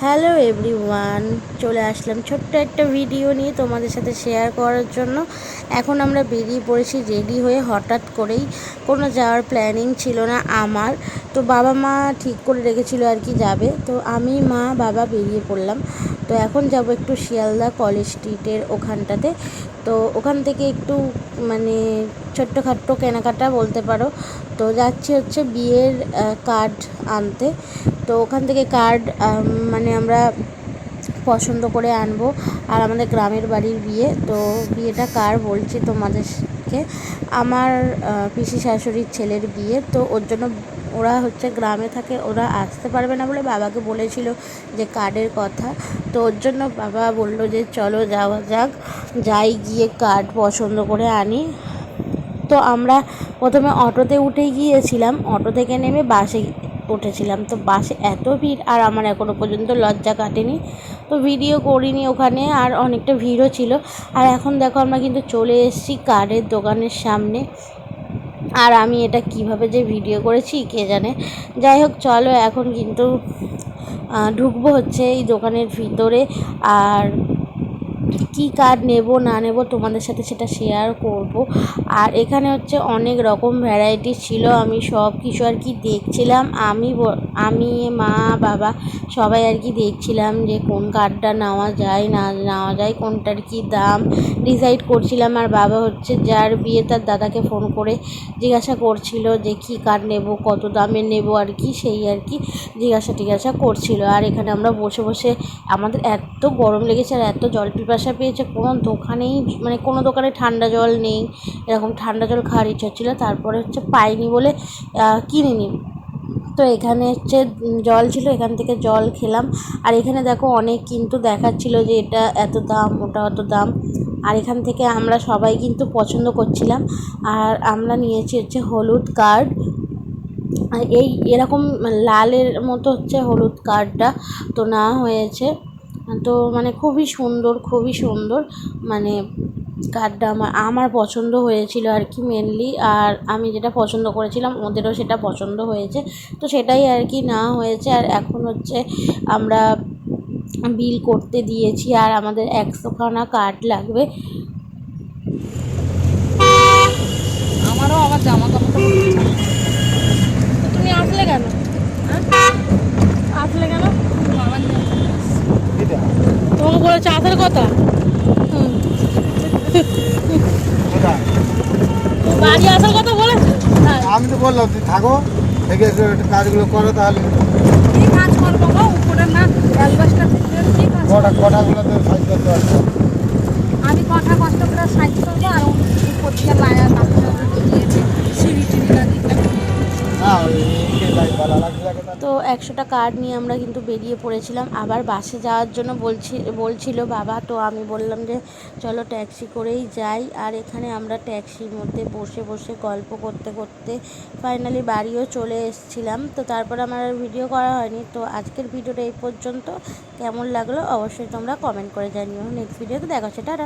Hello everyone, চলে আসলাম ছোট্ট একটা ভিডিও নিয়ে তোমাদের সাথে শেয়ার করার জন্য। এখন আমরা বেরিয়ে পড়েছি রেডি হয়ে, হঠাৎ করেই, কোনো যাওয়ার প্ল্যানিং ছিল না আমার। তো বাবা মা ঠিক করে রেখেছিল আর কি যাবে, তো আমি মা বাবা বেরিয়ে পড়লাম। তো এখন যাব একটু শিয়ালদা কলেজ স্ট্রিটের ওখানটাতে। তো ওখান থেকে একটু মানে ছোট্টখাট্টো কেনাকাটা বলতে পারো। তো যাচ্ছি হচ্ছে বিয়ের কার্ড আনতে। তো ওখান থেকে কার্ড মানে আমরা পছন্দ করে আনবো। আর আমাদের গ্রামের বাড়ির বিয়ে, তো বিয়েটা কার বলছি তোমাদেরকে, আমার পিসি শাশুড়ির ছেলের বিয়ে। তো ওর জন্য ওরা হচ্ছে গ্রামে থাকে, ওরা আসতে পারবে না বলে বাবাকে বলেছিল যে কার্ডের কথা। তো ওর জন্য বাবা বলল যে চলো যাওয়া যাক, যাই গিয়ে কার্ড পছন্দ করে আনি। তো আমরা প্রথমে অটোতে উঠে গিয়েছিলাম, অটো থেকে নেমে বাসে উঠেছিলাম। তো বাসে এত ভিড়, আর আমার এখনও পর্যন্ত লজ্জা কাটেনি, তো ভিডিও করিনি ওখানে, আর অনেকটা ভিড়ও ছিল। আর এখন দেখো আমরা কিন্তু চলে এসেছি কার্ডের দোকানের সামনে। আর আমি এটা কিভাবে যে ভিডিও করেছি কে জানে। যাই হোক, চলো এখন কিন্তু ঢুকবো হচ্ছে এই দোকানের ভিতরে। আর কি কার্ড নেব না নেব তোমাদের সাথে সেটা শেয়ার করব। আর এখানে হচ্ছে অনেক রকম ভ্যারাইটি ছিল, আমি সব কিছু আর কি দেখছিলাম। আমি মা বাবা সবাই আর কি দেখছিলাম যে কোন কার্ডটা নেওয়া যায় না নেওয়া যায়, কোনটার কি দাম ডিসাইড করছিলাম। আর বাবা হচ্ছে যার বিয়ে তার দাদাকে ফোন করে জিজ্ঞাসা করছিল যে কী কার্ড নেব, কত দামের নেব আর কি, সেই আর কি জিজ্ঞাসা করছিল। আর এখানে আমরা বসে বসে, আমাদের এত গরম লেগেছে আর এত জল পিপাসা পেয়েছে, কোনো দোকানেই মানে কোনো দোকানে ঠান্ডা জল নেই। এরকম ঠান্ডা জল খাওয়ার ইচ্ছা ছিল, তারপরে হচ্ছে পাইনি বলে কিনিনি। তো এখানে হচ্ছে জল ছিল, এখান থেকে জল খেলাম। আর এখানে দেখো অনেক কিন্তু দেখাচ্ছিল যে এটা এত দাম, ওটা অত দাম। আর এখান থেকে আমরা সবাই কিন্তু পছন্দ করছিলাম। আর আমরা নিয়েছি হচ্ছে হলুদ কার্ড, এই এরকম লালের মতো হচ্ছে হলুদ কার্ডটা তো নেওয়া হয়েছে। তো মানে খুবই সুন্দর মানে কার্ডটা আমার পছন্দ হয়েছিল আর কি মেনলি। আর আমি যেটা পছন্দ করেছিলাম ওদেরও সেটা পছন্দ হয়েছে, তো সেটাই আর কি নেওয়া হয়েছে। আর এখন হচ্ছে আমরা বিল করতে দিয়েছি, আর আমাদের 100খানা কার্ড লাগবে। আমারও আবার জামা কাপড়টা তুমি আসলে কেন? আসলে কেন? তোমাকে বলেছে আসার কথা। বাড়ি আসার কথা বলেছে। আমি তো বললাম তুই থাকো, থেকে কাজগুলো করো, তাহলে কি কাজ করবো গো? উপরে না অ্যালবাসটা কটাগুলো তো সাইজ করতে পারছো। আমি কটা কষ্ট করে সাইজ করবো, আর উপর দিয়ে লায়া সিঁড়ি টিড়ি লাগিয়ে না ওই ভালো লাগছে। তো 100টা কার্ড নিয়ে আমরা কিন্তু বেরিয়ে পড়েছিলাম। আবার বাসে যাওয়ার জন্য বলছিল বাবা, তো আমি বললাম যে চলো ট্যাক্সি করেই যাই। আর এখানে আমরা ট্যাক্সির মধ্যে বসে বসে গল্প করতে করতে ফাইনালি বাড়িও চলে এসেছিলাম। তো তারপর আমার আর ভিডিও করা হয়নি। তো আজকের ভিডিওটা এই পর্যন্ত, কেমন লাগলো অবশ্যই তোমরা কমেন্ট করে জানিও। নেক্সট ভিডিওতে দেখা হচ্ছে, টাটা।